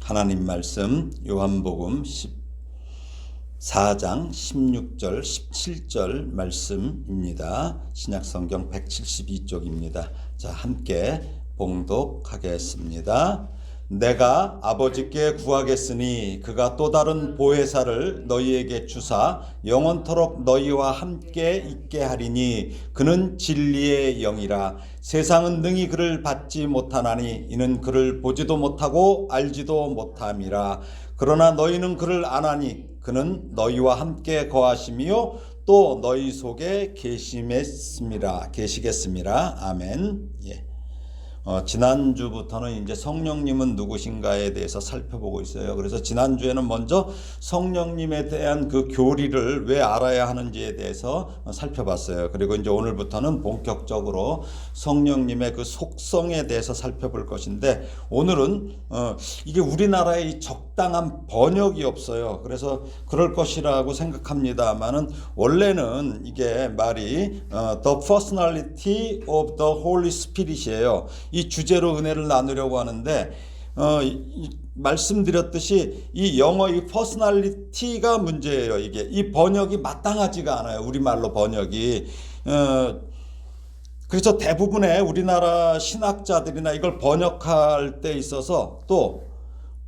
하나님 말씀 요한복음 14장 16절 17절 말씀입니다. 신약성경 172쪽입니다. 자, 함께 봉독하겠습니다. 내가 아버지께 구하겠으니 그가 또 다른 보혜사를 너희에게 주사 영원토록 너희와 함께 있게 하리니 그는 진리의 영이라. 세상은 능히 그를 받지 못하나니 이는 그를 보지도 못하고 알지도 못함이라. 그러나 너희는 그를 아나니 그는 너희와 함께 거하시며 또 너희 속에 계시겠습니다. 아멘. 예. 지난주부터는 이제 성령님은 누구신가에 대해서 살펴보고 있어요. 그래서 지난주에는 먼저 성령님에 대한 그 교리를 왜 알아야 하는지에 대해서 살펴봤어요. 그리고 이제 오늘부터는 본격적으로 성령님의 그 속성에 대해서 살펴볼 것인데, 오늘은 이게 우리나라에 적당한 번역이 없어요. 그래서 그럴 것이라고 생각합니다만은 원래는 이게 말이 The Personality of the Holy Spirit이에요. 이 주제로 은혜를 나누려고 하는데 말씀드렸듯이 이 영어 이 퍼스널리티가 문제예요. 이게 이 번역이 마땅하지가 않아요. 우리말로 번역이. 그래서 대부분의 우리나라 신학자들이나 이걸 번역할 때 있어서 또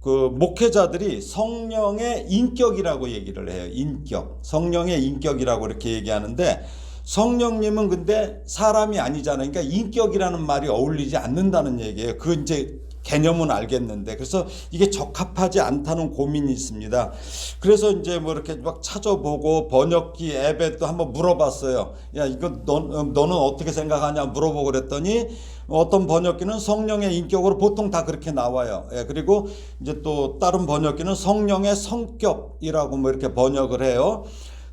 그 목회자들이 성령의 인격이라고 얘기를 해요. 인격. 성령의 인격이라고 이렇게 얘기하는데, 성령님은 근데 사람이 아니잖아요. 그러니까 인격이라는 말이 어울리지 않는다는 얘기예요. 그 이제 개념은 알겠는데, 그래서 이게 적합하지 않다는 고민이 있습니다. 그래서 이제 뭐 이렇게 막 찾아보고 번역기 앱에 또 한번 물어봤어요. 야, 이거 너는 어떻게 생각하냐 물어보고 그랬더니 어떤 번역기는 성령의 인격으로 보통 다 그렇게 나와요. 예, 그리고 이제 또 다른 번역기는 성령의 성격이라고 뭐 이렇게 번역을 해요.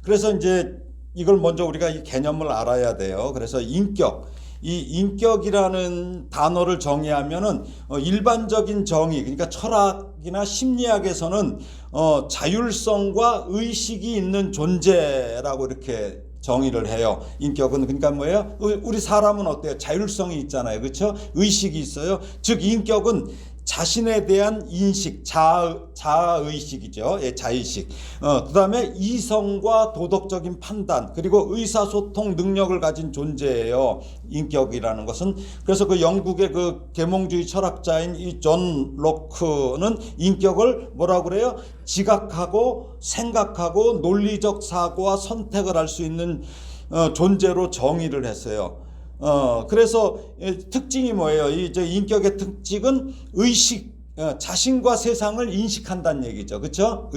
그래서 이제 이걸 먼저 우리가 이 개념을 알아야 돼요. 그래서 인격, 이 인격이라는 단어를 정의하면은 일반적인 정의, 그러니까 철학이나 심리학에서는 자율성과 의식이 있는 존재라고 이렇게 정의를 해요. 인격은 그러니까 뭐예요? 우리 사람은 어때요? 자율성이 있잖아요. 그렇죠? 의식이 있어요. 즉 인격은 자신에 대한 인식, 자아의식이죠. 예, 자의식. 그 다음에 이성과 도덕적인 판단, 그리고 의사소통 능력을 가진 존재예요. 인격이라는 것은. 그래서 그 영국의 그 계몽주의 철학자인 이 존 로크는 인격을 뭐라고 그래요? 지각하고 생각하고 논리적 사고와 선택을 할 수 있는 존재로 정의를 했어요. 그래서 특징이 뭐예요? 이제 인격의 특징은 의식, 자신과 세상을 인식한다는 얘기죠. 그렇죠?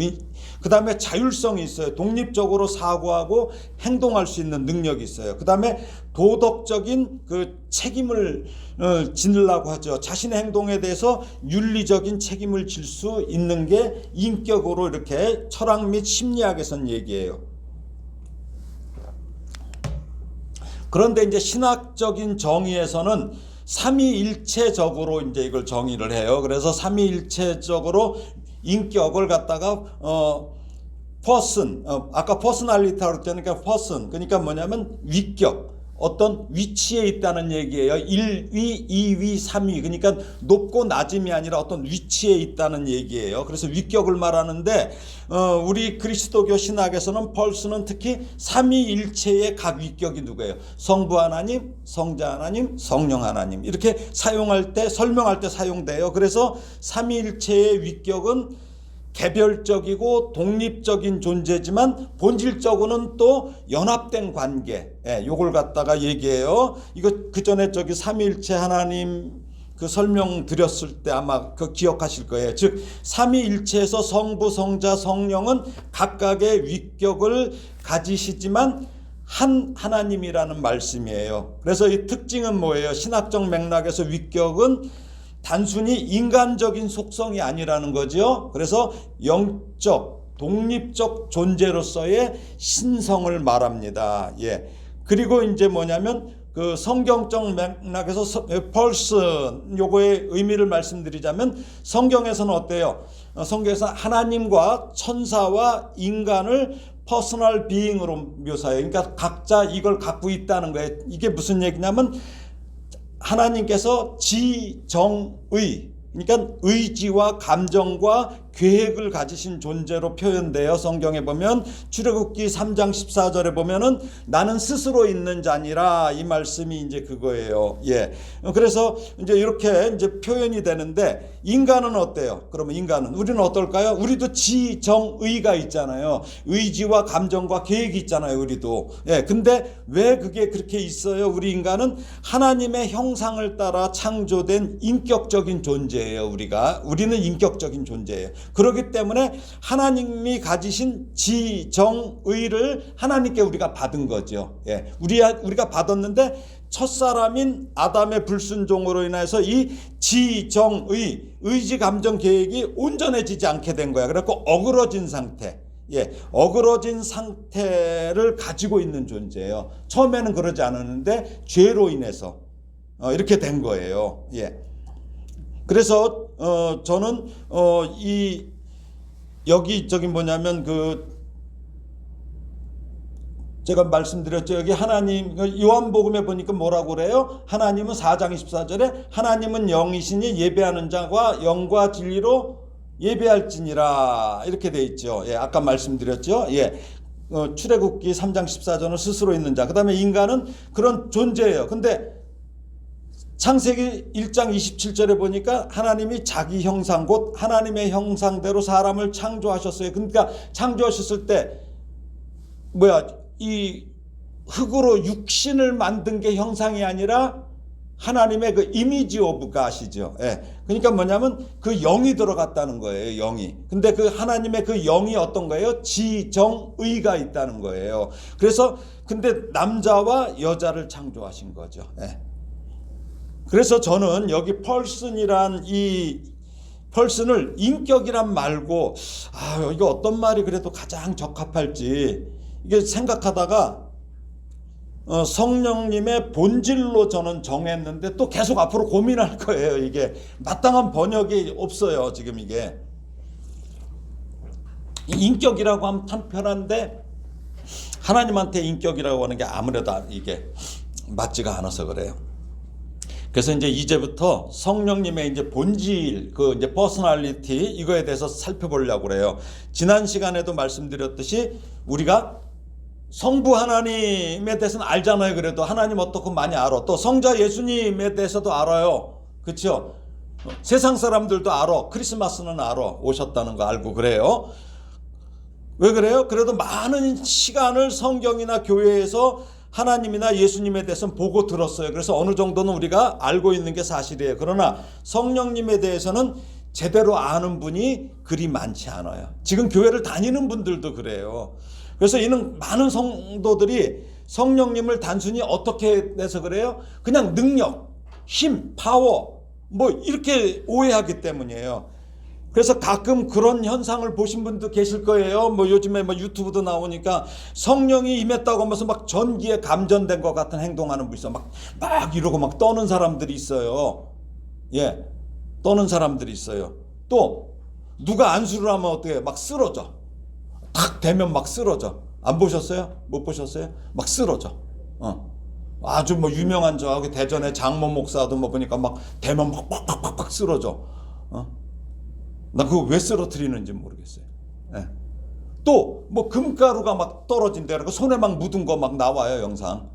그 다음에 자율성이 있어요. 독립적으로 사고하고 행동할 수 있는 능력이 있어요. 그 다음에 도덕적인 그 책임을 지느라고 하죠. 자신의 행동에 대해서 윤리적인 책임을 질 수 있는 게 인격으로 이렇게 철학 및 심리학에서는 얘기해요. 그런데 이제 신학적인 정의에서는 삼위일체적으로 이제 이걸 정의를 해요. 그래서 삼위일체적으로 인격을 갖다가 person, 아까 퍼스널리티라고 했잖아요. person, 그러니까 뭐냐면 위격, 어떤 위치에 있다는 얘기예요. 1위, 2위, 3위. 그러니까 높고 낮음이 아니라 어떤 위치에 있다는 얘기예요. 그래서 위격을 말하는데 우리 그리스도교 신학에서는 person은 특히 삼위일체의 각 위격이 누구예요? 성부 하나님, 성자 하나님, 성령 하나님. 이렇게 사용할 때, 설명할 때 사용돼요. 그래서 삼위일체의 위격은 개별적이고 독립적인 존재지만 본질적으로는 또 연합된 관계, 요걸 갖다가 얘기해요. 이거 그 전에 저기 삼위일체 하나님 그 설명 드렸을 때 아마 그 기억하실 거예요. 즉 삼위일체에서 성부, 성자, 성령은 각각의 위격을 가지시지만 한 하나님이라는 말씀이에요. 그래서 이 특징은 뭐예요? 신학적 맥락에서 위격은 단순히 인간적인 속성이 아니라는 거죠. 그래서 영적, 독립적 존재로서의 신성을 말합니다. 예. 그리고 이제 뭐냐면 그 성경적 맥락에서 person 요거의 의미를 말씀드리자면 성경에서는 어때요? 성경에서 하나님과 천사와 인간을 퍼스널 비잉으로 묘사해요. 그러니까 각자 이걸 갖고 있다는 거예요. 이게 무슨 얘기냐면 하나님께서 지정의, 그러니까 의지와 감정과 계획을 가지신 존재로 표현돼요. 성경에 보면 출애굽기 3장 14절에 보면은 나는 스스로 있는 자니라, 이 말씀이 이제 그거예요. 예. 그래서 이제 이렇게 이제 표현이 되는데, 인간은 어때요? 그러면 인간은, 우리는 어떨까요? 우리도 지정의가 있잖아요. 의지와 감정과 계획이 있잖아요. 우리도. 예. 근데 왜 그게 그렇게 있어요? 우리 인간은 하나님의 형상을 따라 창조된 인격적인 존재예요. 우리는 인격적인 존재예요. 그렇기 때문에 하나님이 가지신 지정의를 하나님께 우리가 받은 거죠. 예. 우리가 받았는데 첫사람인 아담의 불순종으로 인해서 이 지정의, 의지, 감정, 계획이 온전해지지 않게 된 거야. 그래서 어그러진 상태. 예, 어그러진 상태를 가지고 있는 존재예요. 처음에는 그러지 않았는데 죄로 인해서 이렇게 된 거예요. 예. 그래서 저는 여기 저기 뭐냐면 제가 말씀드렸죠. 여기 하나님, 요한복음에 보니까 뭐라고 그래요? 하나님은 4장 24절에 하나님은 영이시니 예배하는 자가 영과 진리로 예배할지니라, 이렇게 돼 있죠. 예, 아까 말씀드렸죠. 예. 출애굽기 3장 14절은 스스로 있는 자. 그다음에 인간은 그런 존재예요. 근데 창세기 1장 27절에 보니까 하나님이 자기 형상, 곧 하나님의 형상대로 사람을 창조하셨어요. 그러니까 창조하셨을 때 이 흙으로 육신을 만든 게 형상이 아니라 하나님의 그 이미지 오브 갓이죠. 예. 그러니까 뭐냐면 그 영이 들어갔다는 거예요. 영이. 근데 그 하나님의 그 영이 어떤 거예요? 지정의가 있다는 거예요. 그래서 근데 남자와 여자를 창조하신 거죠. 예. 그래서 저는 여기 펄슨이란 이 펄슨을 인격이란 말고 이거 어떤 말이 그래도 가장 적합할지 이게 생각하다가 성령님의 본질로 저는 정했는데 또 계속 앞으로 고민할 거예요. 이게 마땅한 번역이 없어요. 지금 이게 인격이라고 하면 참 편한데 하나님한테 인격이라고 하는 게 아무래도 이게 맞지가 않아서 그래요. 그래서 이제부터 성령님의 이제 본질, 이제 퍼스널리티, 이거에 대해서 살펴보려고 그래요. 지난 시간에도 말씀드렸듯이 우리가 성부 하나님에 대해서는 알잖아요. 그래도 하나님 어떻고 많이 알아. 또 성자 예수님에 대해서도 알아요. 그렇죠? 세상 사람들도 알아. 크리스마스는 알아. 오셨다는 거 알고 그래요. 왜 그래요? 그래도 많은 시간을 성경이나 교회에서 하나님이나 예수님에 대해서는 보고 들었어요. 그래서 어느 정도는 우리가 알고 있는 게 사실이에요. 그러나 성령님에 대해서는 제대로 아는 분이 그리 많지 않아요. 지금 교회를 다니는 분들도 그래요. 그래서 이는 많은 성도들이 성령님을 단순히 어떻게 해서 그래요? 그냥 능력, 힘, 파워 이렇게 오해하기 때문이에요. 그래서 가끔 그런 현상을 보신 분도 계실 거예요. 요즘에 유튜브도 나오니까 성령이 임했다고 하면서 막 전기에 감전된 것 같은 행동하는 분 있어. 막 이러고 막 떠는 사람들이 있어요. 예. 떠는 사람들이 있어요. 또 누가 안수를 하면 어떻게 막 쓰러져. 탁 대면 막 쓰러져. 안 보셨어요? 못 보셨어요? 막 쓰러져. 아주 유명한 저하고 대전의 장모 목사도 보니까 막 대면 막 팍팍팍팍 쓰러져. 나 그거 왜 쓰러뜨리는지 모르겠어요. 예. 또 금가루가 막 떨어진다. 그러고 손에 막 묻은 거 막 나와요, 영상.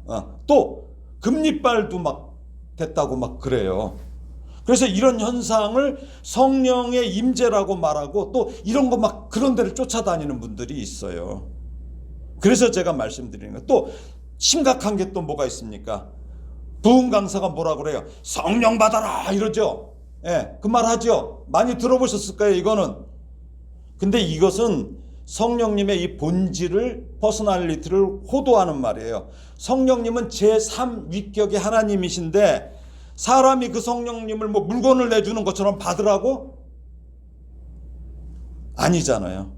또 금리빨도 막 됐다고 막 그래요. 그래서 이런 현상을 성령의 임재라고 말하고 또 이런 거 막 그런 데를 쫓아다니는 분들이 있어요. 그래서 제가 말씀드리는 거. 또 심각한 게 또 뭐가 있습니까? 부흥 강사가 뭐라 그래요? 성령 받아라 이러죠. 예, 그 말 하죠. 많이 들어보셨을 거예요, 이거는. 근데 이것은 성령님의 이 본질을, 퍼스널리티를 호도하는 말이에요. 성령님은 제3위격의 하나님이신데 사람이 그 성령님을 물건을 내주는 것처럼 받으라고? 아니잖아요.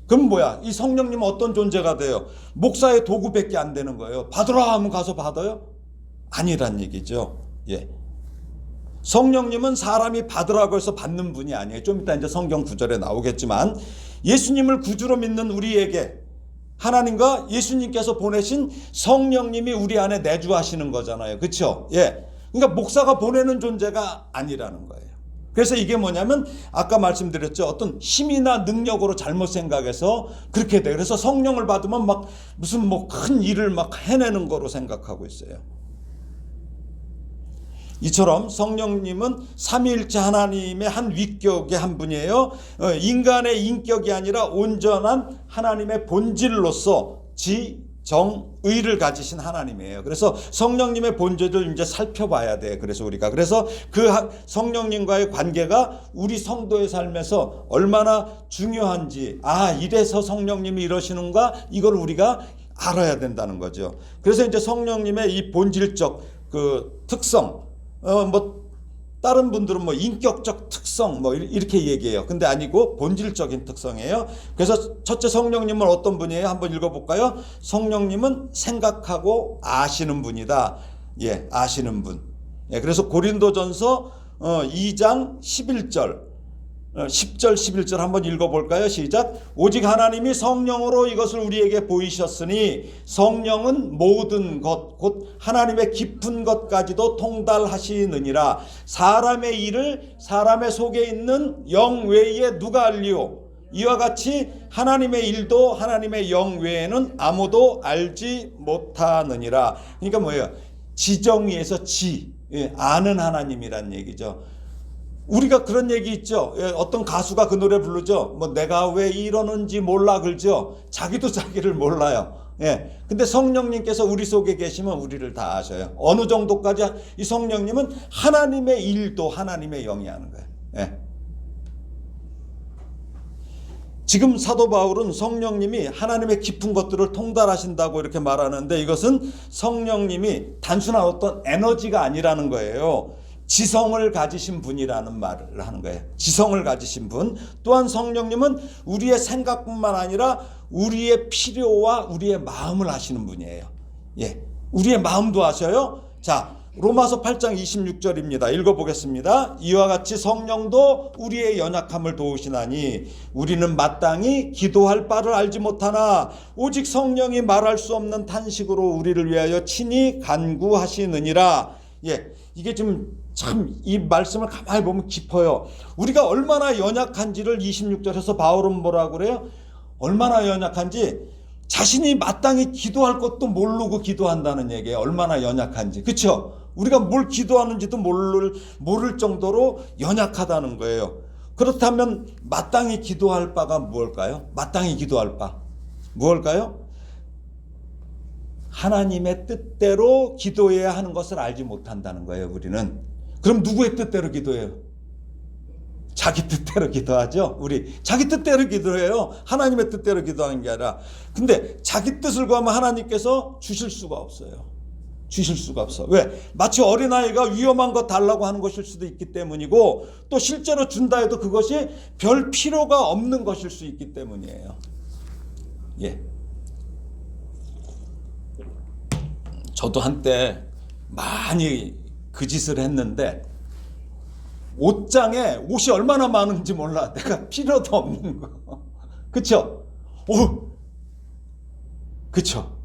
그럼 뭐야? 이 성령님은 어떤 존재가 돼요? 목사의 도구밖에 안 되는 거예요. 받으라 하면 가서 받아요? 아니란 얘기죠. 예. 성령님은 사람이 받으라고 해서 받는 분이 아니에요. 좀 이따 이제 성경 구절에 나오겠지만 예수님을 구주로 믿는 우리에게 하나님과 예수님께서 보내신 성령님이 우리 안에 내주하시는 거잖아요. 그렇죠? 예. 그러니까 목사가 보내는 존재가 아니라는 거예요. 그래서 이게 뭐냐면 아까 말씀드렸죠. 어떤 힘이나 능력으로 잘못 생각해서 그렇게 돼. 그래서 성령을 받으면 막 무슨 뭐 큰 일을 막 해내는 거로 생각하고 있어요. 이처럼 성령님은 삼위일체 하나님의 한 위격의 한 분이에요. 인간의 인격이 아니라 온전한 하나님의 본질로서 정의를 가지신 하나님이에요. 그래서 성령님의 본질을 이제 살펴봐야 돼. 그래서 그 성령님과의 관계가 우리 성도의 삶에서 얼마나 중요한지, 이래서 성령님이 이러시는가, 이걸 우리가 알아야 된다는 거죠. 그래서 이제 성령님의 이 본질적 그 특성, 다른 분들은 뭐 인격적 특성 뭐 이렇게 얘기해요. 근데 아니고 본질적인 특성이에요. 그래서 첫째 성령님은 어떤 분이에요? 한번 읽어볼까요? 성령님은 생각하고 아시는 분이다. 예, 아시는 분. 예, 그래서 고린도전서 2장 11절 10절 11절 한번 읽어볼까요? 시작. 오직 하나님이 성령으로 이것을 우리에게 보이셨으니 성령은 모든 것 곧 하나님의 깊은 것까지도 통달하시느니라. 사람의 일을 사람의 속에 있는 영 외에 누가 알리오? 이와 같이 하나님의 일도 하나님의 영 외에는 아무도 알지 못하느니라. 그러니까 뭐예요? 지정의에서 아는 하나님이란 얘기죠. 우리가 그런 얘기 있죠. 어떤 가수가 그 노래 부르죠. 뭐 내가 왜 이러는지 몰라 그러죠. 자기도 자기를 몰라요. 예. 근데 성령님께서 우리 속에 계시면 우리를 다 아셔요. 어느 정도까지 이 성령님은 하나님의 일도 하나님의 영이 하는 거예요. 예. 지금 사도 바울은 성령님이 하나님의 깊은 것들을 통달하신다고 이렇게 말하는데 이것은 성령님이 단순한 어떤 에너지가 아니라는 거예요. 지성을 가지신 분이라는 말을 하는 거예요. 지성을 가지신 분. 또한 성령님은 우리의 생각뿐만 아니라 우리의 필요와 우리의 마음을 아시는 분이에요. 예, 우리의 마음도 아셔요. 자, 로마서 8장 26절입니다. 읽어보겠습니다. 이와 같이 성령도 우리의 연약함을 도우시나니 우리는 마땅히 기도할 바를 알지 못하나 오직 성령이 말할 수 없는 탄식으로 우리를 위하여 친히 간구하시느니라. 예, 이게 좀 참 이 말씀을 가만히 보면 깊어요. 우리가 얼마나 연약한지를 26절에서 바울은 뭐라고 그래요? 얼마나 연약한지 자신이 마땅히 기도할 것도 모르고 기도한다는 얘기예요. 얼마나 연약한지. 그렇죠? 우리가 뭘 기도하는지도 모를 정도로 연약하다는 거예요. 그렇다면 마땅히 기도할 바가 무엇일까요? 마땅히 기도할 바 무엇일까요? 하나님의 뜻대로 기도해야 하는 것을 알지 못한다는 거예요. 우리는. 그럼 누구의 뜻대로 기도해요? 자기 뜻대로 기도하죠. 우리 자기 뜻대로 기도해요. 하나님의 뜻대로 기도하는 게 아니라. 근데 자기 뜻을 구하면 하나님께서 주실 수가 없어요. 주실 수가 없어. 왜? 마치 어린아이가 위험한 거 달라고 하는 것일 수도 있기 때문이고 또 실제로 준다 해도 그것이 별 필요가 없는 것일 수 있기 때문이에요. 예. 저도 한때 많이 그 짓을 했는데 옷장에 옷이 얼마나 많은지 몰라. 내가 필요도 없는 거. 그쵸? 그쵸?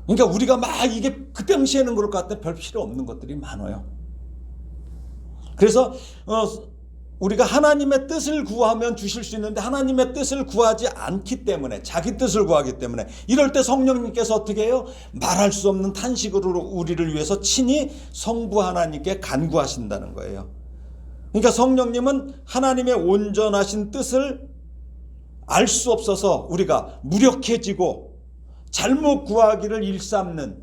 그러니까 우리가 막 이게 그 당시에는 그럴 것 같은데 별 필요 없는 것들이 많아요. 그래서 우리가 하나님의 뜻을 구하면 주실 수 있는데 하나님의 뜻을 구하지 않기 때문에 자기 뜻을 구하기 때문에 이럴 때 성령님께서 어떻게 해요? 말할 수 없는 탄식으로 우리를 위해서 친히 성부 하나님께 간구하신다는 거예요. 그러니까 성령님은 하나님의 온전하신 뜻을 알 수 없어서 우리가 무력해지고 잘못 구하기를 일삼는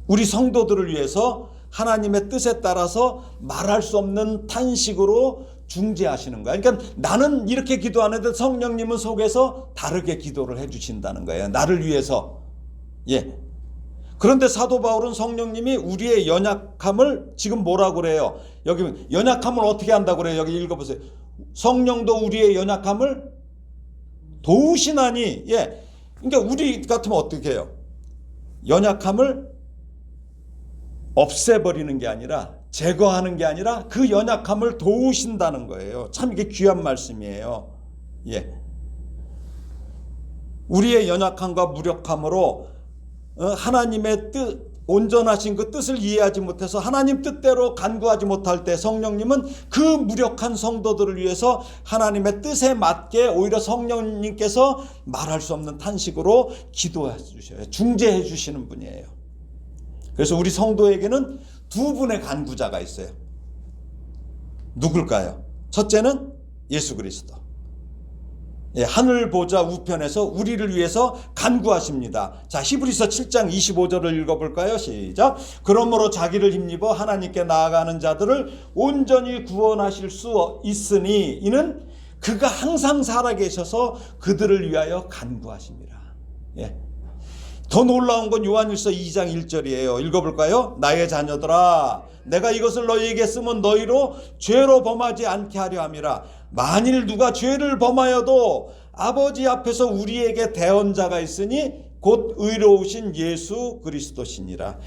우리 성도들을 위해서 하나님의 뜻에 따라서 말할 수 없는 탄식으로 중재하시는 거예요. 그러니까 나는 이렇게 기도하는데 성령님은 속에서 다르게 기도를 해주신다는 거예요. 나를 위해서. 예. 그런데 사도 바울은 성령님이 우리의 연약함을 지금 뭐라고 그래요? 여기 연약함을 어떻게 한다고 그래요? 여기 읽어보세요. 성령도 우리의 연약함을 도우시나니. 예. 그러니까 우리 같으면 어떻게 해요? 연약함을 없애버리는 게 아니라 제거하는 게 아니라 그 연약함을 도우신다는 거예요. 참 이게 귀한 말씀이에요. 예. 우리의 연약함과 무력함으로 하나님의 뜻, 온전하신 그 뜻을 이해하지 못해서 하나님 뜻대로 간구하지 못할 때 성령님은 그 무력한 성도들을 위해서 하나님의 뜻에 맞게 오히려 성령님께서 말할 수 없는 탄식으로 기도해 주셔요. 중재해 주시는 분이에요. 그래서 우리 성도에게는 두 분의 간구자가 있어요. 누굴까요? 첫째는 예수 그리스도. 하늘 보좌 우편에서 우리를 위해서 간구하십니다. 자, 히브리서 7장 25절을 읽어볼까요? 시작. 그러므로 자기를 힘입어 하나님께 나아가는 자들을 온전히 구원하실 수 있으니 이는 그가 항상 살아계셔서 그들을 위하여 간구하십니다. 더 놀라운 건 요한일서 2장 1절이에요. 읽어볼까요? 나의 자녀들아, 내가 이것을 너희에게 쓰면 너희로 죄로 범하지 않게 하려 함이라. 만일 누가 죄를 범하여도 아버지 앞에서 우리에게 대언자가 있으니 곧 의로우신 예수 그리스도시니라.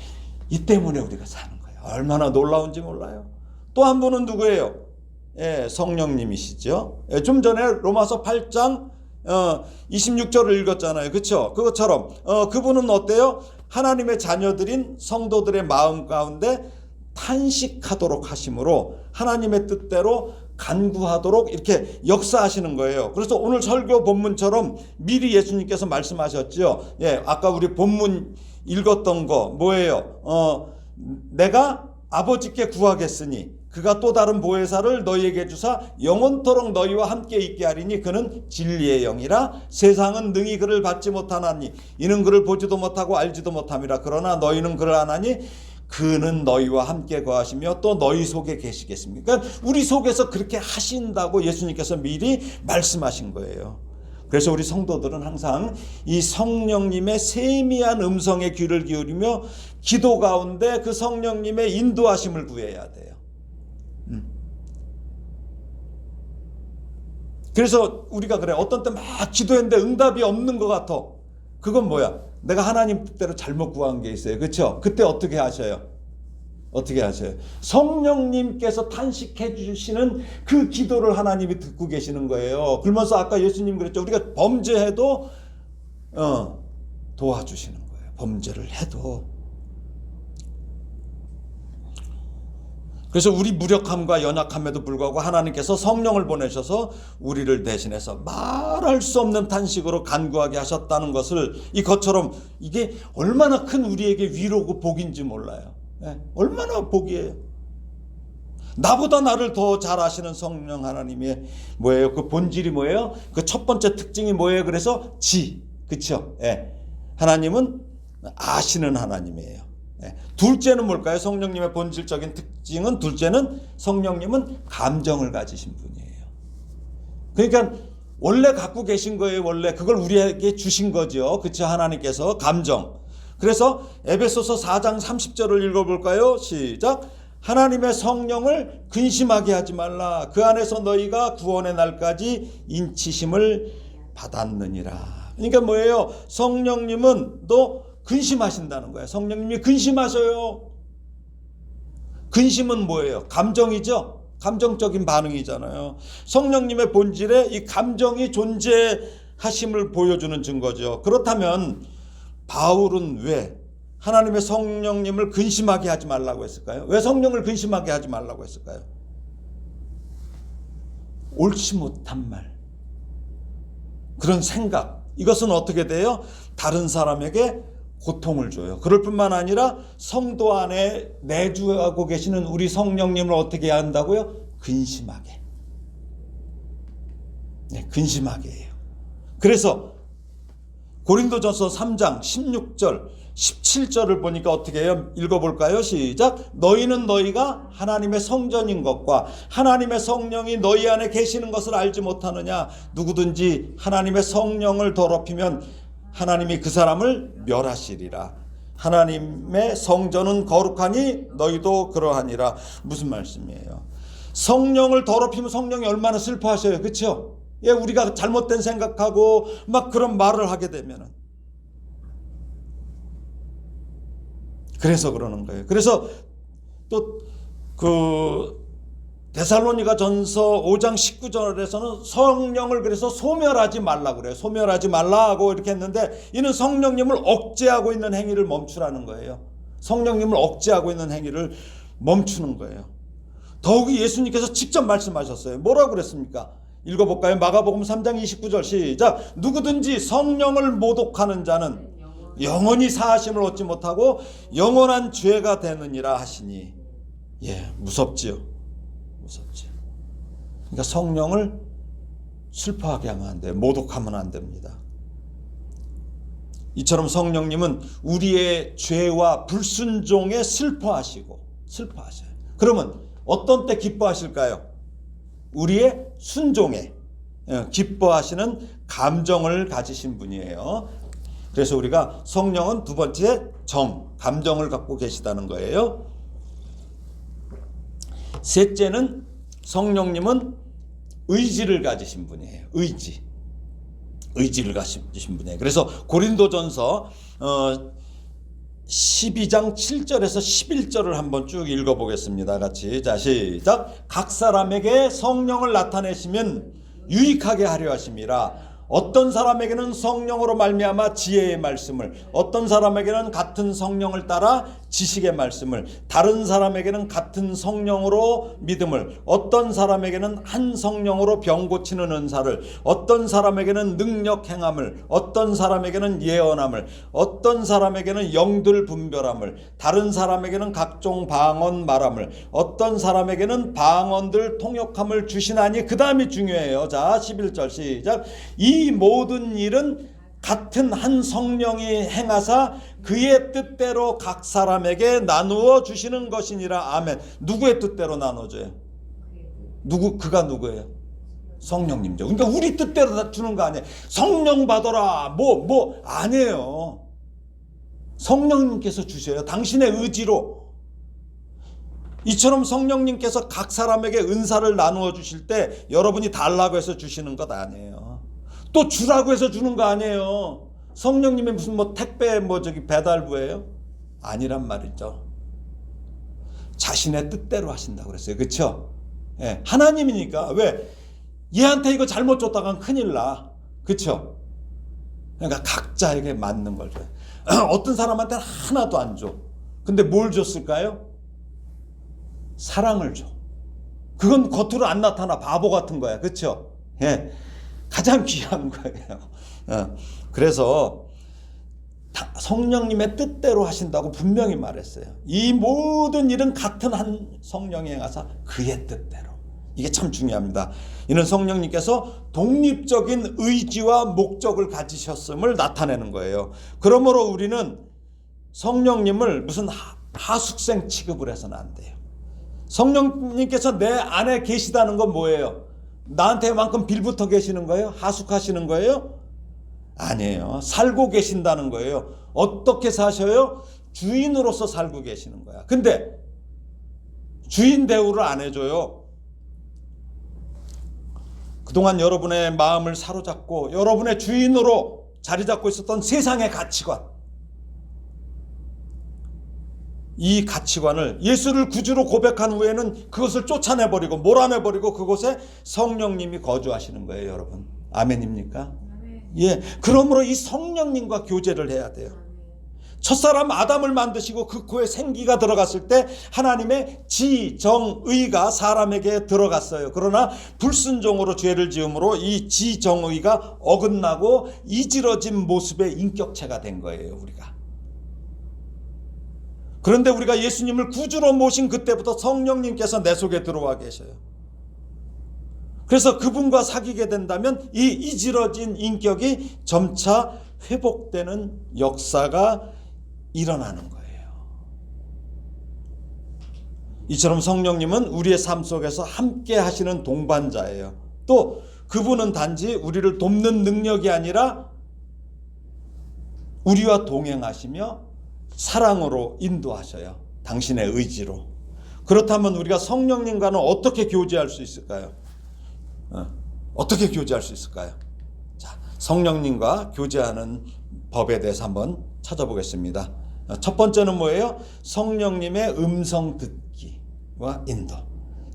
이 때문에 우리가 사는 거예요. 얼마나 놀라운지 몰라요. 또 한 분은 누구예요? 성령님이시죠. 좀 전에 로마서 8장 26절을 읽었잖아요. 그렇죠? 그것처럼 그분은 어때요? 하나님의 자녀들인 성도들의 마음 가운데 탄식하도록 하심으로 하나님의 뜻대로 간구하도록 이렇게 역사하시는 거예요. 그래서 오늘 설교 본문처럼 미리 예수님께서 말씀하셨죠. 아까 우리 본문 읽었던 거 뭐예요? 내가 아버지께 구하겠으니 그가 또 다른 보혜사를 너희에게 주사 영원토록 너희와 함께 있게 하리니 그는 진리의 영이라. 세상은 능히 그를 받지 못하나니 이는 그를 보지도 못하고 알지도 못함이라. 그러나 너희는 그를 아나니 그는 너희와 함께 거하시며 또 너희 속에 계시겠습니까? 그러니까 우리 속에서 그렇게 하신다고 예수님께서 미리 말씀하신 거예요. 그래서 우리 성도들은 항상 이 성령님의 세미한 음성에 귀를 기울이며 기도 가운데 그 성령님의 인도하심을 구해야 돼요. 그래서 우리가 그래, 어떤 때 막 기도했는데 응답이 없는 것 같아. 그건 뭐야? 내가 하나님 뜻대로 잘못 구한 게 있어요. 그렇죠? 그때 어떻게 하셔요? 어떻게 하셔요? 성령님께서 탄식해 주시는 그 기도를 하나님이 듣고 계시는 거예요. 그러면서 아까 예수님 그랬죠. 우리가 범죄해도 도와주시는 거예요. 범죄를 해도. 그래서 우리 무력함과 연약함에도 불구하고 하나님께서 성령을 보내셔서 우리를 대신해서 말할 수 없는 탄식으로 간구하게 하셨다는 것을, 이것처럼 이게 얼마나 큰 우리에게 위로고 복인지 몰라요. 얼마나 복이에요. 나보다 나를 더 잘 아시는 성령 하나님의 뭐예요? 그 본질이 뭐예요? 그 첫 번째 특징이 뭐예요? 그래서 그쵸? 하나님은 아시는 하나님이에요. 둘째는 뭘까요? 성령님의 본질적인 특징은, 둘째는 성령님은 감정을 가지신 분이에요. 그러니까 원래 갖고 계신 거예요. 원래 그걸 우리에게 주신 거죠. 그렇죠? 하나님께서 감정. 그래서 에베소서 4장 30절을 읽어볼까요? 시작. 하나님의 성령을 근심하게 하지 말라. 그 안에서 너희가 구원의 날까지 인치심을 받았느니라. 그러니까 뭐예요? 성령님은 또 근심하신다는 거예요. 성령님이 근심하셔요. 근심은 뭐예요? 감정이죠. 감정적인 반응이잖아요. 성령님의 본질에 이 감정이 존재하심을 보여주는 증거죠. 그렇다면 바울은 왜 하나님의 성령님을 근심하게 하지 말라고 했을까요? 왜 성령을 근심하게 하지 말라고 했을까요? 옳지 못한 말, 그런 생각, 이것은 어떻게 돼요? 다른 사람에게 고통을 줘요. 그럴 뿐만 아니라 성도 안에 내주하고 계시는 우리 성령님을 어떻게 해야 한다고요? 근심하게. 근심하게 해요. 그래서 고린도전서 3장 16절 17절을 보니까 어떻게 해요? 읽어볼까요? 시작. 너희는 너희가 하나님의 성전인 것과 하나님의 성령이 너희 안에 계시는 것을 알지 못하느냐? 누구든지 하나님의 성령을 더럽히면 하나님이 그 사람을 멸하시리라. 하나님의 성전은 거룩하니 너희도 그러하니라. 무슨 말씀이에요? 성령을 더럽히면 성령이 얼마나 슬퍼하셔요. 그렇죠? 우리가 잘못된 생각하고 막 그런 말을 하게 되면은. 그래서 그러는 거예요. 그래서 또 데살로니가 전서 5장 19절에서는 성령을 그래서 소멸하지 말라 그래요. 소멸하지 말라 하고 이렇게 했는데, 이는 성령님을 억제하고 있는 행위를 멈추라는 거예요. 성령님을 억제하고 있는 행위를 멈추는 거예요. 더욱이 예수님께서 직접 말씀하셨어요. 뭐라고 그랬습니까? 읽어볼까요? 마가복음 3장 29절 시작. 누구든지 성령을 모독하는 자는 영원히 사하심을 얻지 못하고 영원한 죄가 되느니라 하시니. 예, 무섭지요. 무섭지요. 그러니까 성령을 슬퍼하게 하면 안 돼요. 모독하면 안 됩니다. 이처럼 성령님은 우리의 죄와 불순종에 슬퍼하셔요. 그러면 어떤 때 기뻐하실까요? 우리의 순종에 기뻐하시는 감정을 가지신 분이에요. 그래서 우리가 성령은 두 번째 감정을 갖고 계시다는 거예요. 셋째는 성령님은 의지를 가지신 분이에요. 의지를 가지신 분이에요. 그래서 고린도전서 12장 7절에서 11절을 한번 쭉 읽어보겠습니다. 같이. 자, 시작. 각 사람에게 성령을 나타내시면 유익하게 하려 하심이라. 어떤 사람에게는 성령으로 말미암아 지혜의 말씀을, 어떤 사람에게는 같은 성령을 따라 지식의 말씀을, 다른 사람에게는 같은 성령으로 믿음을, 어떤 사람에게는 한 성령으로 병 고치는 은사를, 어떤 사람에게는 능력 행함을, 어떤 사람에게는 예언함을, 어떤 사람에게는 영들 분별함을, 다른 사람에게는 각종 방언 말함을, 어떤 사람에게는 방언들 통역함을 주시나니. 그 다음이 중요해요. 자, 11절 시작. 이 모든 일은 같은 한 성령이 행하사 그의 뜻대로 각 사람에게 나누어 주시는 것이니라. 아멘. 누구의 뜻대로 나눠줘요? 그가 누구예요? 성령님이죠. 그러니까 우리 뜻대로 주는 거 아니에요. 성령 받아라 아니에요. 성령님께서 주셔요. 당신의 의지로. 이처럼 성령님께서 각 사람에게 은사를 나누어 주실 때 여러분이 달라고 해서 주시는 것 아니에요. 또 주라고 해서 주는 거 아니에요. 성령님이 무슨 택배 배달부예요? 아니란 말이죠. 자신의 뜻대로 하신다고 그랬어요. 그렇죠? 예, 하나님이니까. 왜? 얘한테 이거 잘못 줬다간 큰일 나. 그렇죠? 그러니까 각자에게 맞는 걸 줘요. 어떤 사람한테는 하나도 안 줘. 근데 뭘 줬을까요? 사랑을 줘. 그건 겉으로 안 나타나. 바보 같은 거야. 그렇죠? 예. 가장 귀한 거예요. 그래서 성령님의 뜻대로 하신다고 분명히 말했어요. 이 모든 일은 같은 한 성령이 행하사 그의 뜻대로. 이게 참 중요합니다. 이는 성령님께서 독립적인 의지와 목적을 가지셨음을 나타내는 거예요. 그러므로 우리는 성령님을 무슨 하숙생 취급을 해서는 안 돼요. 성령님께서 내 안에 계시다는 건 뭐예요? 나한테만큼 빌붙어 계시는 거예요? 하숙하시는 거예요? 아니에요. 살고 계신다는 거예요. 어떻게 사셔요? 주인으로서 살고 계시는 거야. 근데 주인 대우를 안 해줘요. 그동안 여러분의 마음을 사로잡고 여러분의 주인으로 자리 잡고 있었던 세상의 가치관, 이 가치관을 예수를 구주로 고백한 후에는 그것을 쫓아내버리고 몰아내버리고 그곳에 성령님이 거주하시는 거예요. 여러분 아멘입니까? 예, 그러므로 이 성령님과 교제를 해야 돼요. 첫사람 아담을 만드시고 그 코에 생기가 들어갔을 때 하나님의 지정의가 사람에게 들어갔어요. 그러나 불순종으로 죄를 지음으로 이 지정의가 어긋나고 이지러진 모습의 인격체가 된 거예요. 우리가. 그런데 우리가 예수님을 구주로 모신 그때부터 성령님께서 내 속에 들어와 계셔요. 그래서 그분과 사귀게 된다면 이 이지러진 인격이 점차 회복되는 역사가 일어나는 거예요. 이처럼 성령님은 우리의 삶 속에서 함께 하시는 동반자예요. 또 그분은 단지 우리를 돕는 능력이 아니라 우리와 동행하시며 사랑으로 인도하셔요. 당신의 의지로. 그렇다면 우리가 성령님과는 어떻게 교제할 수 있을까요? 어떻게 교제할 수 있을까요? 자, 성령님과 교제하는 법에 대해서 한번 찾아보겠습니다. 첫 번째는 뭐예요? 성령님의 음성 듣기와 인도.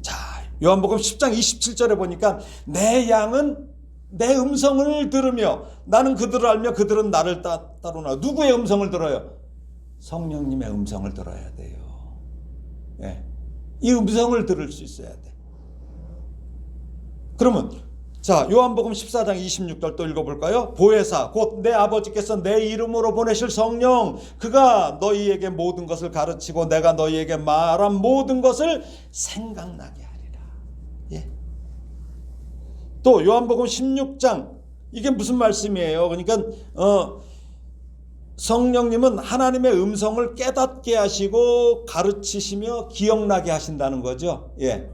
자, 요한복음 10장 27절에 보니까 내 양은 내 음성을 들으며 나는 그들을 알며 그들은 나를 따르나. 누구의 음성을 들어요? 성령님의 음성을 들어야 돼요. 예. 이 음성을 들을 수 있어야 돼. 그러면 자, 요한복음 14장 26절 또 읽어볼까요? 보혜사 곧 내 아버지께서 내 이름으로 보내실 성령, 그가 너희에게 모든 것을 가르치고 내가 너희에게 말한 모든 것을 생각나게 하리라. 예. 또 요한복음 16장, 이게 무슨 말씀이에요? 그러니까 성령님은 하나님의 음성을 깨닫게 하시고 가르치시며 기억나게 하신다는 거죠. 예.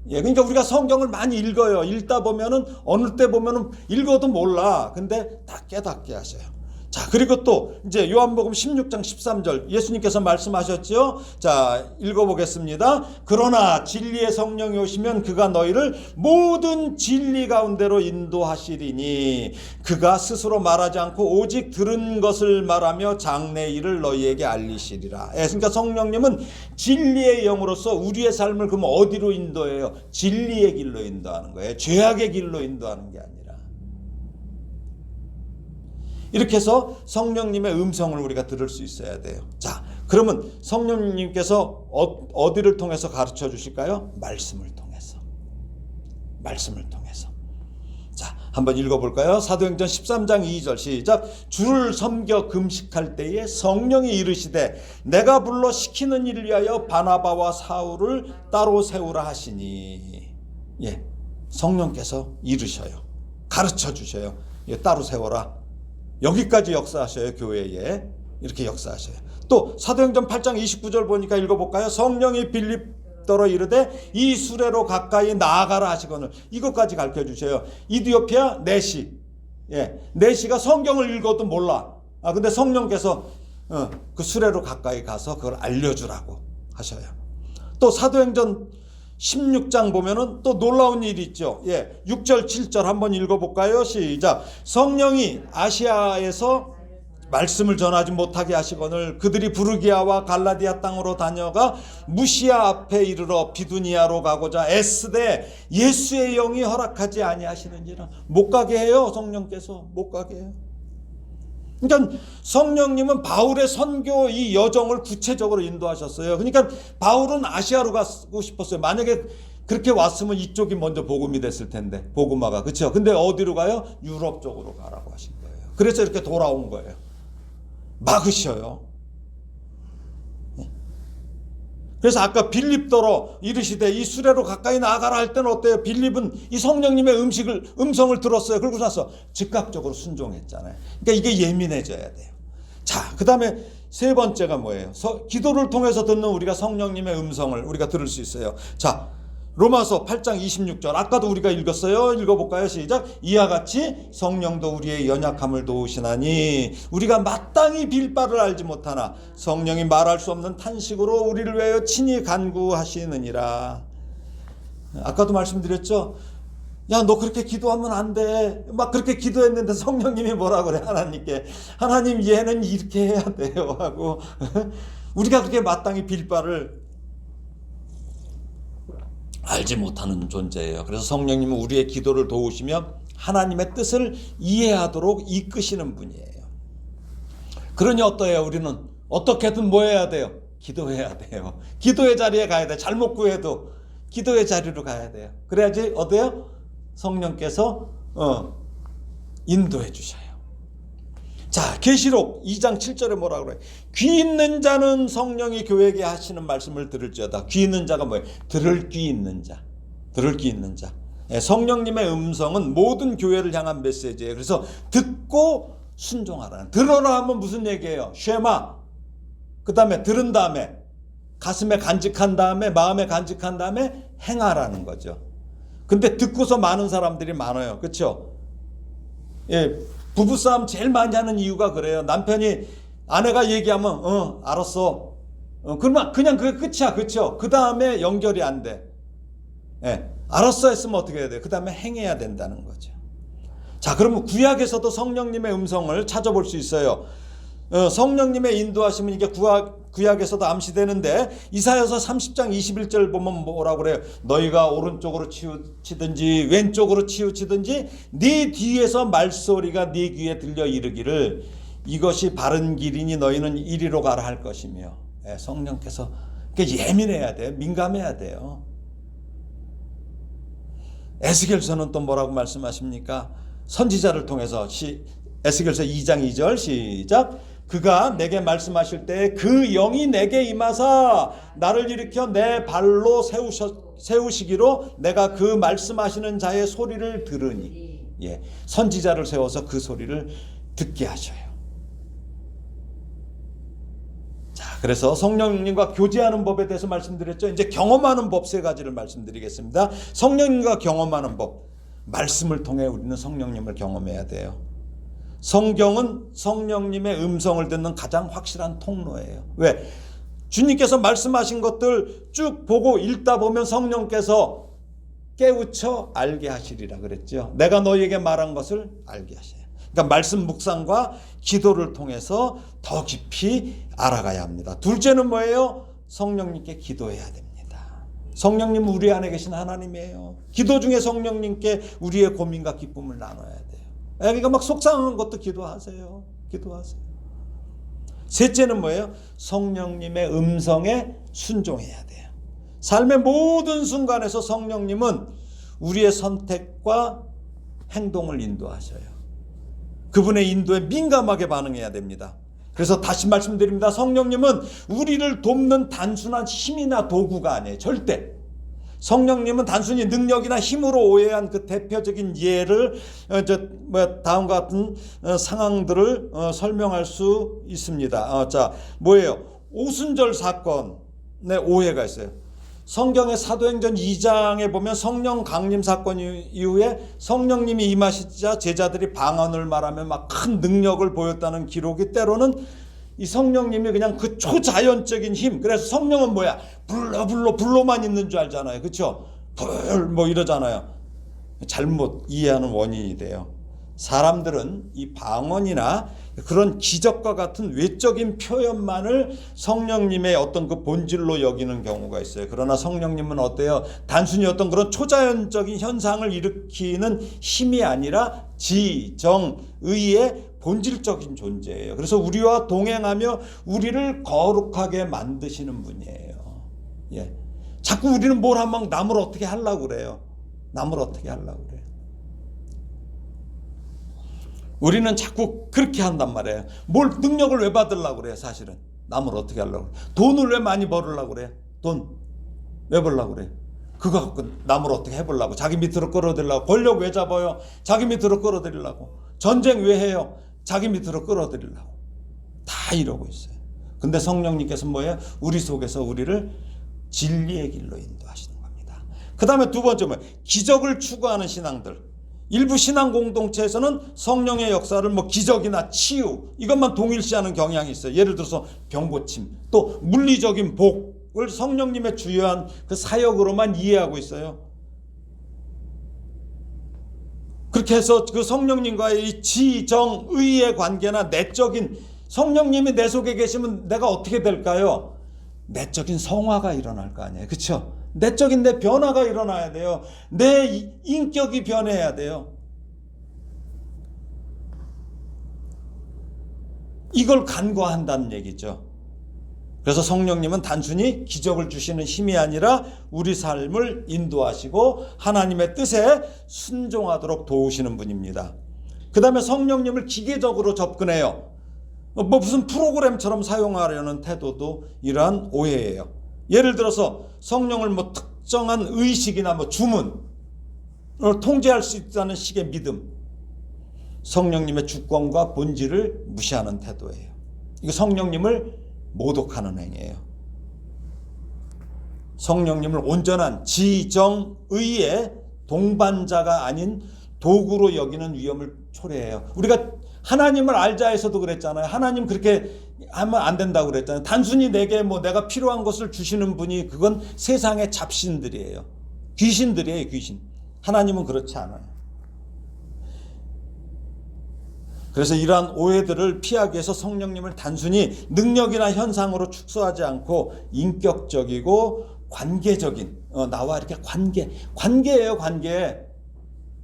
예, 그러니까 우리가 성경을 많이 읽어요. 읽다 보면은 어느 때 보면은 읽어도 몰라. 근데 다 깨닫게 하셔요. 자, 그리고 또 이제 요한복음 16장 13절 예수님께서 말씀하셨죠. 자, 읽어보겠습니다. 그러나 진리의 성령이 오시면 그가 너희를 모든 진리 가운데로 인도하시리니 그가 스스로 말하지 않고 오직 들은 것을 말하며 장래 일을 너희에게 알리시리라. 예, 그러니까 성령님은 진리의 영으로서 우리의 삶을 그럼 어디로 인도해요? 진리의 길로 인도하는 거예요. 죄악의 길로 인도하는 게 아니라. 이렇게 해서 성령님의 음성을 우리가 들을 수 있어야 돼요. 자, 그러면 성령님께서 어디를 통해서 가르쳐 주실까요? 말씀을 통해서. 말씀을 통해서. 자, 한번 읽어볼까요? 사도행전 13장 2절 시작. 주를 섬겨 금식할 때에 성령이 이르시되 내가 불러 시키는 일을 위하여 바나바와 사울을 따로 세우라 하시니. 예, 성령께서 이르셔요. 가르쳐 주셔요. 예, 따로 세워라. 여기까지 역사하셔요. 교회에 이렇게 역사하셔요. 또 사도행전 8장 29절 보니까 읽어볼까요? 성령이 빌립더러 이르되 이 수레로 가까이 나아가라 하시거늘. 이것까지 가르쳐 주셔요. 이디오피아 내시. 예, 내시가 성경을 읽어도 몰라. 근데 성령께서 그 수레로 가까이 가서 그걸 알려주라고 하셔요. 또 사도행전 16장 보면은 또 놀라운 일이 있죠. 예, 6절 7절 한번 읽어볼까요? 시작. 성령이 아시아에서 말씀을 전하지 못하게 하시거늘 그들이 부르기아와 갈라디아 땅으로 다녀가 무시아 앞에 이르러 비두니아로 가고자 애쓰되 예수의 영이 허락하지 아니하시는지라. 못 가게 해요. 성령께서 못 가게 해요. 그러니까 성령님은 바울의 선교 이 여정을 구체적으로 인도하셨어요. 그러니까 바울은 아시아로 가고 싶었어요. 만약에 그렇게 왔으면 이쪽이 먼저 복음이 됐을 텐데, 복음화가. 그렇죠? 근데 어디로 가요? 유럽 쪽으로 가라고 하신 거예요. 그래서 이렇게 돌아온 거예요. 막으셔요. 그래서 아까 빌립더러 이르시되 이 수레로 가까이 나아가라 할 때는 어때요? 빌립은 이 성령님의 음성을 들었어요. 그러고 나서 즉각적으로 순종했잖아요. 그러니까 이게 예민해져야 돼요. 자, 그 다음에 세 번째가 뭐예요? 기도를 통해서 듣는 우리가 성령님의 음성을 우리가 들을 수 있어요. 자, 로마서 8장 26절 아까도 우리가 읽었어요. 읽어볼까요? 시작. 이와 같이 성령도 우리의 연약함을 도우시나니 우리가 마땅히 빌 바를 알지 못하나 성령이 말할 수 없는 탄식으로 우리를 위하여 친히 간구하시느니라. 아까도 말씀드렸죠. 야, 너 그렇게 기도하면 안 돼. 막 그렇게 기도했는데 성령님이 뭐라 그래? 하나님께. 하나님, 얘는 이렇게 해야 돼요 하고 우리가 그렇게 마땅히 빌 바를 알지 못하는 존재예요. 그래서 성령님은 우리의 기도를 도우시며 하나님의 뜻을 이해하도록 이끄시는 분이에요. 그러니 어떠해요? 우리는 어떻게든 뭐 해야 돼요? 기도해야 돼요. 기도의 자리에 가야 돼요. 잘못 구해도 기도의 자리로 가야 돼요. 그래야지 어때요? 성령께서 인도해 주셔요. 자, 계시록 2장 7절에 뭐라고 그래요? 귀 있는 자는 성령이 교회에게 하시는 말씀을 들을지어다. 귀 있는 자가 뭐예요? 들을 귀 있는 자. 들을 귀 있는 자. 성령님의 음성은 모든 교회를 향한 메시지예요. 그래서 듣고 순종하라는. 들어라 하면 무슨 얘기예요? 쉐마. 그 다음에 들은 다음에 가슴에 간직한 다음에 마음에 간직한 다음에 행하라는 거죠. 근데 듣고서 많은 사람들이 많아요. 그렇죠? 예. 부부싸움 제일 많이 하는 이유가 그래요. 남편이 아내가 얘기하면 알았어. 그러면 그냥 그게 끝이야. 그렇죠? 그 다음에 연결이 안 돼. 예, 알았어 했으면 어떻게 해야 돼요? 그 다음에 행해야 된다는 거죠. 자, 그러면 구약에서도 성령님의 음성을 찾아볼 수 있어요. 성령님의 인도하시면 이게 구약에서도 암시되는데 이사야서 30장 21절 보면 뭐라고 그래요? 너희가 오른쪽으로 치우치든지 왼쪽으로 치우치든지 네 뒤에서 말소리가 네 귀에 들려 이르기를 이것이 바른 길이니 너희는 이리로 가라 할 것이며. 성령께서 예민해야 돼요. 민감해야 돼요. 에스겔서는 또 뭐라고 말씀하십니까? 선지자를 통해서 에스겔서 2장 2절 시작. 그가 내게 말씀하실 때 그 영이 내게 임하사 나를 일으켜 내 발로 세우시기로 내가 그 말씀하시는 자의 소리를 들으니. 선지자를 세워서 그 소리를 듣게 하셔요. 자, 그래서 성령님과 교제하는 법에 대해서 말씀드렸죠. 이제 경험하는 법 세 가지를 말씀드리겠습니다. 성령님과 경험하는 법. 말씀을 통해 우리는 성령님을 경험해야 돼요. 성경은 성령님의 음성을 듣는 가장 확실한 통로예요. 왜? 주님께서 말씀하신 것들 쭉 보고 읽다 보면 성령께서 깨우쳐 알게 하시리라 그랬죠. 내가 너희에게 말한 것을 알게 하셔요. 그러니까 말씀 묵상과 기도를 통해서 더 깊이 알아가야 합니다. 둘째는 뭐예요? 성령님께 기도해야 됩니다. 성령님은 우리 안에 계신 하나님이에요. 기도 중에 성령님께 우리의 고민과 기쁨을 나눠야 돼요. 그러니까 막 속상한 것도 기도하세요. 기도하세요. 셋째는 뭐예요? 성령님의 음성에 순종해야 돼요. 삶의 모든 순간에서 성령님은 우리의 선택과 행동을 인도하셔요. 그분의 인도에 민감하게 반응해야 됩니다. 그래서 다시 말씀드립니다. 성령님은 우리를 돕는 단순한 힘이나 도구가 아니에요. 절대. 성령님은 단순히 능력이나 힘으로 오해한 그 대표적인 예를 다음과 같은 상황들을 설명할 수 있습니다. 자, 뭐예요? 오순절 사건에 오해가 있어요. 성경의 사도행전 2장에 보면 성령 강림 사건 이후에 성령님이 임하시자 제자들이 방언을 말하며 막 큰 능력을 보였다는 기록이 때로는 이 성령님이 그냥 그 초자연적인 힘. 그래서 성령은 뭐야? 불로만 있는 줄 알잖아요. 그렇죠? 불 이러잖아요. 잘못 이해하는 원인이 돼요. 사람들은 이 방언이나 그런 기적과 같은 외적인 표현만을 성령님의 어떤 그 본질로 여기는 경우가 있어요. 그러나 성령님은 어때요? 단순히 어떤 그런 초자연적인 현상을 일으키는 힘이 아니라 지정의의 본질적인 존재예요. 그래서 우리와 동행하며 우리를 거룩하게 만드시는 분이에요. 자꾸 우리는 뭘 하면 남을 어떻게 하려고 그래요. 남을 어떻게 하려고 그래요. 우리는 자꾸 그렇게 한단 말이에요. 뭘 능력을 왜 받으려고 그래요. 사실은 남을 어떻게 하려고 그래요. 돈을 왜 많이 벌으려고 그래요. 돈 왜 벌려고 그래요. 그거 갖고 남을 어떻게 해보려고. 자기 밑으로 끌어들이려고. 권력 왜 잡아요. 자기 밑으로 끌어들이려고. 전쟁 왜 해요. 자기 밑으로 끌어들이려고. 다 이러고 있어요. 근데 성령님께서 뭐예요? 우리 속에서 우리를 진리의 길로 인도하시는 겁니다. 그 다음에 두 번째 뭐예요? 기적을 추구하는 신앙들. 일부 신앙 공동체에서는 성령의 역사를 기적이나 치유 이것만 동일시하는 경향이 있어요. 예를 들어서 병고침, 또 물리적인 복을 성령님의 주요한 그 사역으로만 이해하고 있어요. 그렇게 해서 그 성령님과의 이 지정의의 관계나 내적인 성령님이 내 속에 계시면 내가 어떻게 될까요? 내적인 성화가 일어날 거 아니에요. 그렇죠? 내적인 내 변화가 일어나야 돼요. 내 인격이 변해야 돼요. 이걸 간과한다는 얘기죠. 그래서 성령님은 단순히 기적을 주시는 힘이 아니라 우리 삶을 인도하시고 하나님의 뜻에 순종하도록 도우시는 분입니다. 그 다음에 성령님을 기계적으로 접근해요. 무슨 프로그램처럼 사용하려는 태도도 이러한 오해예요. 예를 들어서 성령을 특정한 의식이나 주문을 통제할 수 있다는 식의 믿음. 성령님의 주권과 본질을 무시하는 태도예요. 이거 성령님을 모독하는 행위예요. 성령님을 온전한 지정의의 동반자가 아닌 도구로 여기는 위험을 초래해요. 우리가 하나님을 알자 해서도 그랬잖아요. 하나님 그렇게 하면 안 된다고 그랬잖아요. 단순히 내게 내가 필요한 것을 주시는 분이 그건 세상의 잡신들이에요. 귀신들이에요, 귀신. 하나님은 그렇지 않아요. 그래서 이러한 오해들을 피하기 위해서 성령님을 단순히 능력이나 현상으로 축소하지 않고 인격적이고 관계적인 나와 이렇게 관계예요, 관계.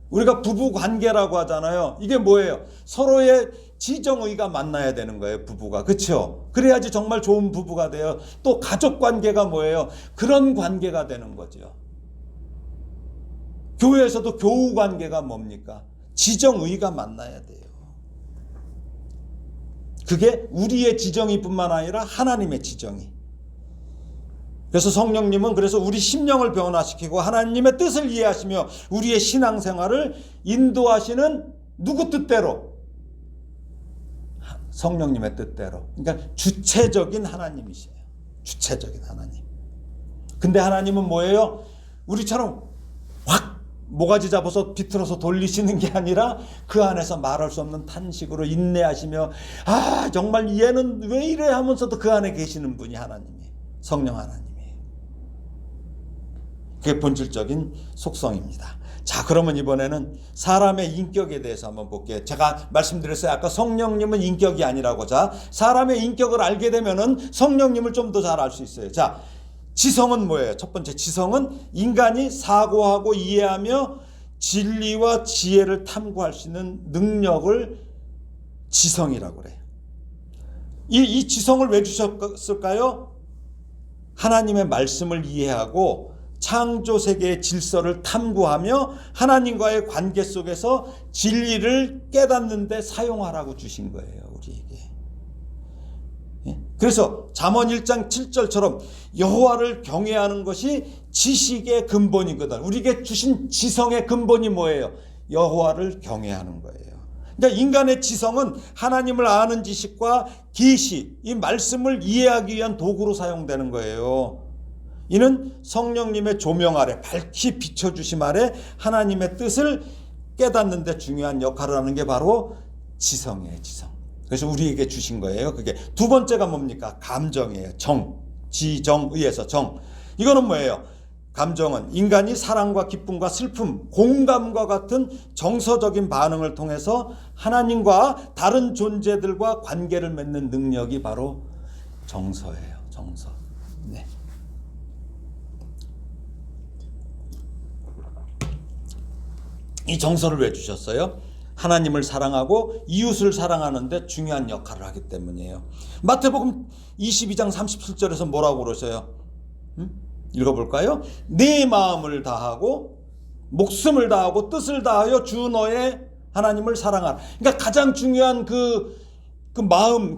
우리가 부부 관계라고 하잖아요. 이게 뭐예요? 서로의 지정의가 만나야 되는 거예요, 부부가. 그렇죠? 그래야지 정말 좋은 부부가 돼요. 또 가족 관계가 뭐예요? 그런 관계가 되는 거죠. 교회에서도 교우 관계가 뭡니까? 지정의가 만나야 돼요. 그게 우리의 지정의뿐만 아니라 하나님의 지정의. 그래서 성령님은 그래서 우리 심령을 변화시키고 하나님의 뜻을 이해하시며 우리의 신앙생활을 인도하시는 누구 뜻대로? 성령님의 뜻대로. 그러니까 주체적인 하나님이세요. 주체적인 하나님. 근데 하나님은 뭐예요? 우리처럼 확 모가지 잡아서 비틀어서 돌리시는 게 아니라 그 안에서 말할 수 없는 탄식으로 인내하시며 아 정말 얘는 왜 이래 하면서도 그 안에 계시는 분이 하나님이에요. 성령 하나님이에요. 그게 본질적인 속성입니다. 자, 그러면 이번에는 사람의 인격에 대해서 한번 볼게요. 제가 말씀드렸어요. 아까 성령님은 인격이 아니라고. 자, 사람의 인격을 알게 되면은 성령님을 좀 더 잘 알 수 있어요. 자, 지성은 뭐예요? 첫 번째 지성은 인간이 사고하고 이해하며 진리와 지혜를 탐구할 수 있는 능력을 지성이라고 그래요. 이 지성을 왜 주셨을까요? 하나님의 말씀을 이해하고 창조 세계의 질서를 탐구하며 하나님과의 관계 속에서 진리를 깨닫는 데 사용하라고 주신 거예요, 우리에게. 그래서 잠언 1장 7절처럼 여호와를 경외하는 것이 지식의 근본이거든. 우리에게 주신 지성의 근본이 뭐예요? 여호와를 경외하는 거예요. 그러니까 인간의 지성은 하나님을 아는 지식과 계시, 이 말씀을 이해하기 위한 도구로 사용되는 거예요. 이는 성령님의 조명 아래 밝히 비춰주심 아래 하나님의 뜻을 깨닫는 데 중요한 역할을 하는 게 바로 지성이에요. 지성. 그래서 우리에게 주신 거예요. 그게 두 번째가 뭡니까? 감정이에요. 정. 지정의에서 정. 이거는 뭐예요? 감정은 인간이 사랑과 기쁨과 슬픔, 공감과 같은 정서적인 반응을 통해서 하나님과 다른 존재들과 관계를 맺는 능력이 바로 정서예요. 정서. 네. 이 정서를 왜 주셨어요? 하나님을 사랑하고 이웃을 사랑하는 데 중요한 역할을 하기 때문이에요. 마태복음 22장 37절에서 뭐라고 그러세요? 읽어볼까요? 내 마음을 다하고 목숨을 다하고 뜻을 다하여 주 너의 하나님을 사랑하라. 그러니까 가장 중요한 그 마음,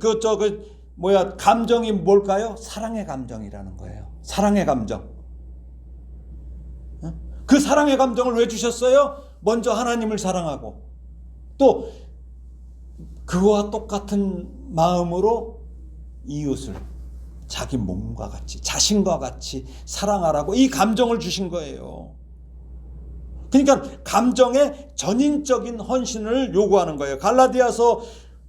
감정이 뭘까요? 사랑의 감정이라는 거예요. 사랑의 감정. 그 사랑의 감정을 왜 주셨어요? 먼저 하나님을 사랑하고 또 그와 똑같은 마음으로 이웃을 자기 몸과 같이 자신과 같이 사랑하라고 이 감정을 주신 거예요. 그러니까 감정의 전인적인 헌신을 요구하는 거예요. 갈라디아서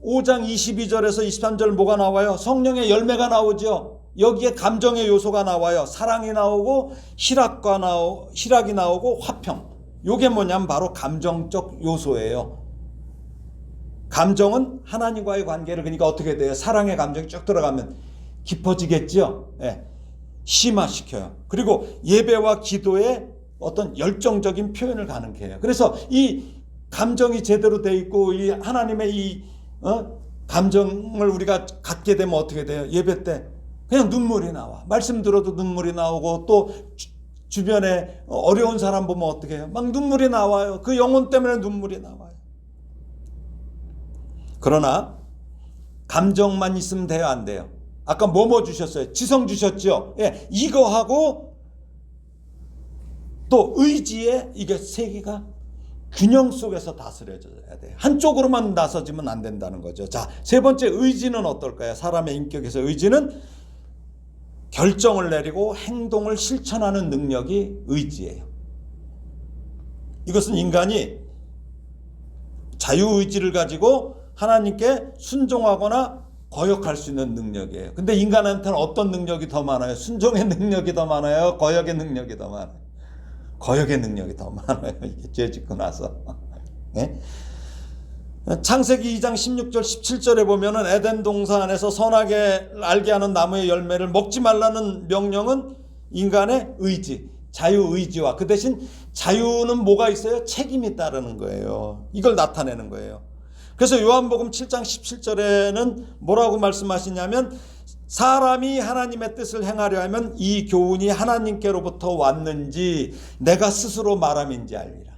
5장 22절에서 23절 뭐가 나와요? 성령의 열매가 나오죠. 여기에 감정의 요소가 나와요. 사랑이 나오고 희락이 나오고 화평. 요게 뭐냐면 바로 감정적 요소예요. 감정은 하나님과의 관계를 그러니까 어떻게 돼요? 사랑의 감정이 쭉 들어가면 깊어지겠죠. 네. 심화시켜요. 그리고 예배와 기도에 어떤 열정적인 표현을 가능케 해요. 그래서 이 감정이 제대로 돼 있고 이 하나님의 이 감정을 우리가 갖게 되면 어떻게 돼요? 예배 때 그냥 눈물이 나와. 말씀 들어도 눈물이 나오고 또 주변에 어려운 사람 보면 어떻게 해요? 막 눈물이 나와요. 그 영혼 때문에 눈물이 나와요. 그러나 감정만 있으면 돼요? 안 돼요? 아까 뭐 주셨어요? 지성 주셨죠? 예, 이거하고 또 의지에 이게 세 개가 균형 속에서 다스려져야 돼요. 한쪽으로만 나서지면 안 된다는 거죠. 자, 세 번째 의지는 어떨까요? 사람의 인격에서 의지는 결정을 내리고 행동을 실천하는 능력이 의지예요. 이것은 인간이 자유의지를 가지고 하나님께 순종하거나 거역할 수 있는 능력이에요. 근데 인간한테는 어떤 능력이 더 많아요? 순종의 능력이 더 많아요? 거역의 능력이 더 많아요? 거역의 능력이 더 많아요. 이게 죄 짓고 나서. 네? 창세기 2장 16절 17절에 보면은 에덴 동산에서 선하게 알게 하는 나무의 열매를 먹지 말라는 명령은 인간의 의지, 자유의지와 그 대신 자유는 뭐가 있어요? 책임이 따르는 거예요. 이걸 나타내는 거예요. 그래서 요한복음 7장 17절에는 뭐라고 말씀하시냐면 사람이 하나님의 뜻을 행하려 하면 이 교훈이 하나님께로부터 왔는지 내가 스스로 말함인지 알리라.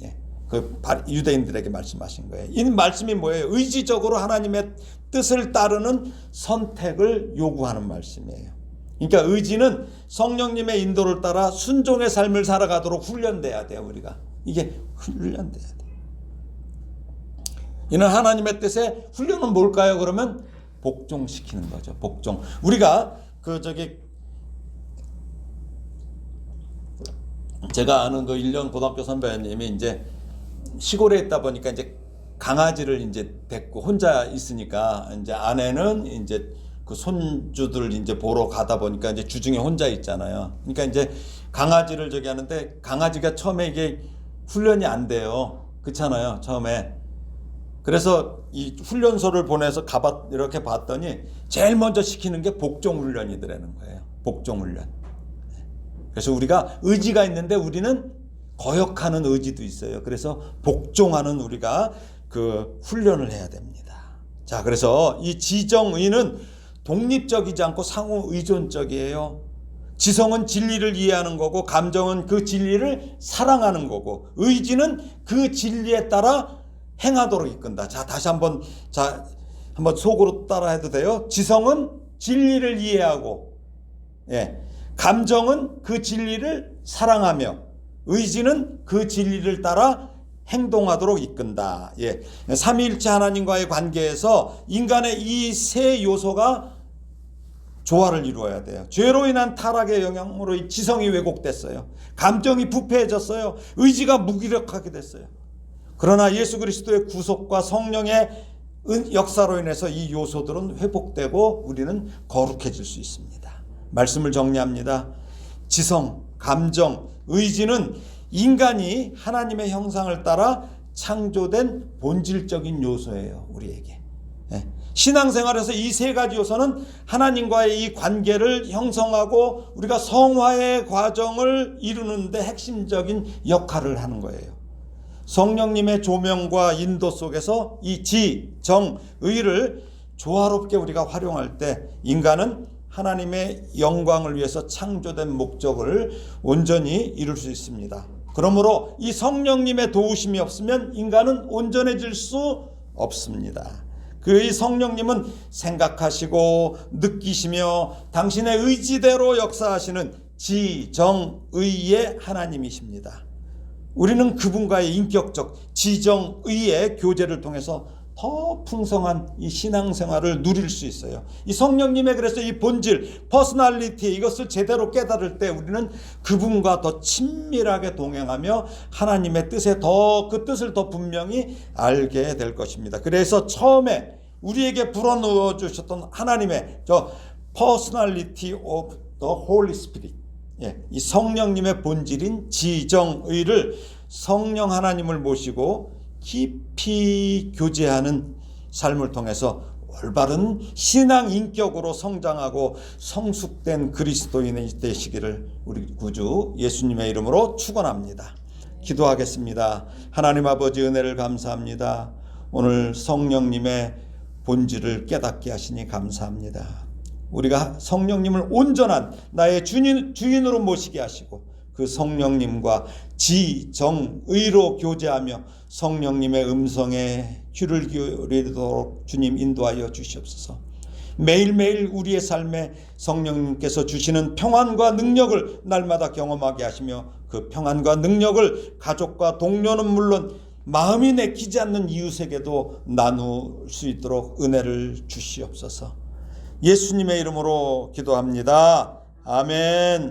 예, 그 유대인들에게 말씀하신 거예요. 이 말씀이 뭐예요? 의지적으로 하나님의 뜻을 따르는 선택을 요구하는 말씀이에요. 그러니까 의지는 성령님의 인도를 따라 순종의 삶을 살아가도록 훈련돼야 돼요. 우리가 이게 훈련돼야 돼요. 이는 하나님의 뜻의 훈련은 뭘까요? 그러면 복종시키는 거죠. 복종. 우리가 제가 아는 그 1년 고등학교 선배님이 이제 시골에 있다 보니까 이제 강아지를 이제 데리고 혼자 있으니까 이제 아내는 이제 그 손주들 이제 보러 가다 보니까 이제 주중에 혼자 있잖아요. 그러니까 이제 강아지를 하는데 강아지가 처음에 이게 훈련이 안 돼요. 그렇잖아요. 처음에. 그래서 이 훈련소를 보내서 이렇게 봤더니 제일 먼저 시키는 게 복종 훈련이더라는 거예요. 복종 훈련. 그래서 우리가 의지가 있는데 우리는 거역하는 의지도 있어요. 그래서 복종하는 우리가 그 훈련을 해야 됩니다. 자, 그래서 이 지정의는 독립적이지 않고 상호 의존적이에요. 지성은 진리를 이해하는 거고 감정은 그 진리를 사랑하는 거고 의지는 그 진리에 따라 행하도록 이끈다. 자, 다시 한번 속으로 따라 해도 돼요. 지성은 진리를 이해하고, 예, 감정은 그 진리를 사랑하며, 의지는 그 진리를 따라 행동하도록 이끈다. 예, 삼위일체 하나님과의 관계에서 인간의 이 세 요소가 조화를 이루어야 돼요. 죄로 인한 타락의 영향으로 이 지성이 왜곡됐어요. 감정이 부패해졌어요. 의지가 무기력하게 됐어요. 그러나 예수 그리스도의 구속과 성령의 역사로 인해서 이 요소들은 회복되고 우리는 거룩해질 수 있습니다. 말씀을 정리합니다. 지성, 감정, 의지는 인간이 하나님의 형상을 따라 창조된 본질적인 요소예요. 우리에게. 신앙생활에서 이 세 가지 요소는 하나님과의 이 관계를 형성하고 우리가 성화의 과정을 이루는데 핵심적인 역할을 하는 거예요. 성령님의 조명과 인도 속에서 이 지, 정, 의를 조화롭게 우리가 활용할 때 인간은 하나님의 영광을 위해서 창조된 목적을 온전히 이룰 수 있습니다. 그러므로 이 성령님의 도우심이 없으면 인간은 온전해질 수 없습니다. 그 성령님은 생각하시고 느끼시며 당신의 의지대로 역사하시는 지, 정, 의의 하나님이십니다. 우리는 그분과의 인격적 지정의의 교제를 통해서 더 풍성한 이 신앙생활을 누릴 수 있어요. 이 성령님의 그래서 이 본질, 퍼스널리티 이것을 제대로 깨달을 때 우리는 그분과 더 친밀하게 동행하며 하나님의 뜻에 그 뜻을 더 분명히 알게 될 것입니다. 그래서 처음에 우리에게 불어넣어 주셨던 하나님의 퍼스널리티 오브 더 홀리 스피릿, 이 성령님의 본질인 지정의를 성령 하나님을 모시고 깊이 교제하는 삶을 통해서 올바른 신앙 인격으로 성장하고 성숙된 그리스도인이 되시기를 우리 구주 예수님의 이름으로 축원합니다. 기도하겠습니다. 하나님 아버지 은혜를 감사합니다. 오늘 성령님의 본질을 깨닫게 하시니 감사합니다. 우리가 성령님을 온전한 나의 주인으로 모시게 하시고 그 성령님과 지, 정, 의로 교제하며 성령님의 음성에 귀를 기울이도록 주님 인도하여 주시옵소서. 매일매일 우리의 삶에 성령님께서 주시는 평안과 능력을 날마다 경험하게 하시며 그 평안과 능력을 가족과 동료는 물론 마음이 내키지 않는 이웃에게도 나눌 수 있도록 은혜를 주시옵소서. 예수님의 이름으로 기도합니다. 아멘.